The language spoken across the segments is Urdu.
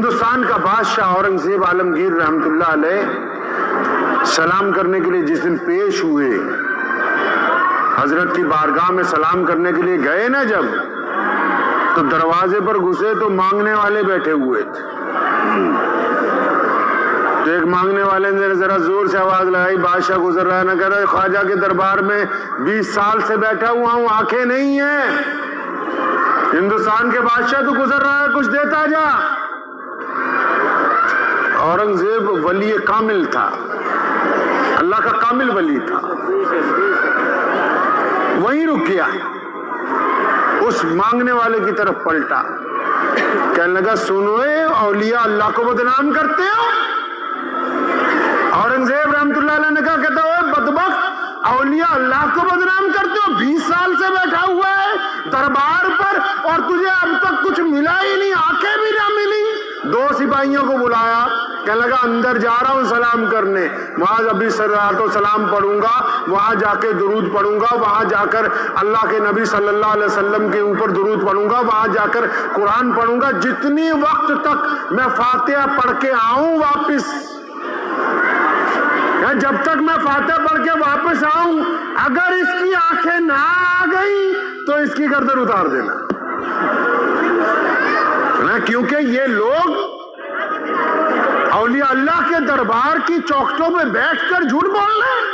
ہندوستان کا بادشاہ اورنگزیب عالمگیر رحمت اللہ علیہ سلام کرنے کے لیے جس دن پیش ہوئے، حضرت کی بارگاہ میں سلام کرنے کے لیے گئے نا جب، تو دروازے پر گھسے تو مانگنے والے بیٹھے ہوئے تھے۔ تو ایک مانگنے والے نے ذرا زور سے آواز لگائی، بادشاہ گزر رہا ہے، نہ کہہ رہا خواجہ کے دربار میں 20 سال سے بیٹھا ہوا ہوں، آنکھیں نہیں ہیں، ہندوستان کے بادشاہ تو گزر رہا ہے، کچھ دیتا جا۔ اورنگزیب ولی کامل تھا، اللہ کا کامل ولی تھا، وہیں رک گیا، اس مانگنے والے کی طرف پلٹا، کہنے لگا سنو اولیاء اللہ کو بدنام کرتے ہو؟ اورنگزیب رحمت اللہ علیہ نے کہا، کہتا ہو بدبخت، اولیاء اللہ کو بدنام کرتے ہو؟ 20 سال سے بیٹھا ہوا ہے دربار پر اور تجھے اب تک کچھ ملا ہی نہیں، آنکھیں بھی نہ ملی۔ 2 سپاہیوں کو بلایا، کہنے لگا اندر جا رہا ہوں سلام کرنے، وہاں ابھی صلوات و سلام پڑھوں گا، وہاں جا کے درود پڑھوں گا، وہاں جا کر اللہ کے نبی صلی اللہ علیہ وسلم کے اوپر درود پڑھوں گا، وہاں جا کر قرآن پڑھوں گا، جتنی وقت تک میں فاتحہ پڑھ کے آؤں واپس، جب تک میں فاتحہ پڑھ کے واپس آؤں، اگر اس کی آنکھیں نہ آ گئی تو اس کی گردن اتار دینا، کیونکہ یہ لوگ اولیاء اللہ کے دربار کی چوکھٹوں پہ بیٹھ کر جھوٹ بول رہے ہیں۔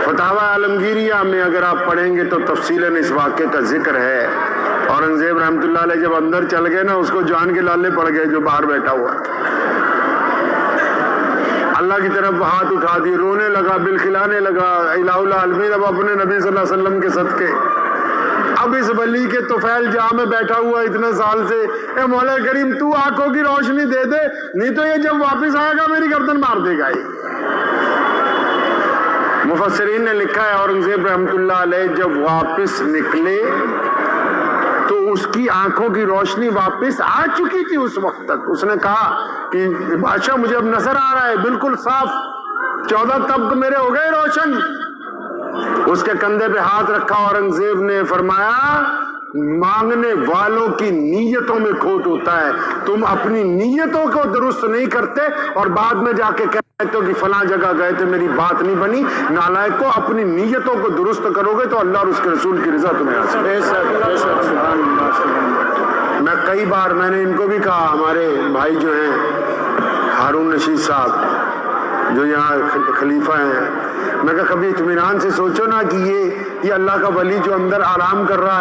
فتاوی عالمگیریہ میں اگر آپ پڑھیں گے تو تفصیلاً اس واقعے کا ذکر ہے۔ اورنگزیب رحمت اللہ علیہ جب اندر چل گئے نا، اس کو جان کے لالے پڑ گئے جو باہر بیٹھا ہوا تھا، اللہ کی طرف ہاتھ اٹھا دی، رونے لگا، بل کھلانے لگا، الہ العالمین اب اپنے نبی صلی اللہ علیہ وسلم کے صدقے، اب اس ولی کے طفیل جہاں میں بیٹھا ہوا اتنے سال سے، اے مولا کریم تو آنکھوں کی روشنی دے دے، نہیں تو یہ جب واپس آئے گا میری گردن مار دے گا۔ مفسرین نے لکھا ہے اورنگزیب رحمت اللہ علیہ جب واپس نکلے تو اس کی آنکھوں کی روشنی واپس آ چکی تھی۔ اس وقت تک اس نے کہا کہ بادشاہ مجھے اب نظر آ رہا ہے بالکل صاف، 14 طبق میرے ہو گئے روشن۔ اس کے کندھے پہ ہاتھ رکھا اورنگزیب نے، فرمایا مانگنے والوں کی نیتوں میں کھوٹ ہوتا ہے، تم اپنی نیتوں کو درست نہیں کرتے اور بعد میں جا کے کہتے ہو کہ فلاں جگہ گئے تھے میری بات نہیں بنی۔ نالائق کو اپنی نیتوں کو درست کرو گے تو اللہ اور اس کے رسول کی رضا تمہیں حاصل ہے۔ میں کئی بار میں نے ان کو بھی کہا، ہمارے بھائی جو ہیں ہارون رشید صاحب جو یہاں خلیفہ ہیں، میں کہا کبھی اطمینان سے سوچو نا کہ یہ اللہ کا ولی جو اندر آرام کر رہا ہے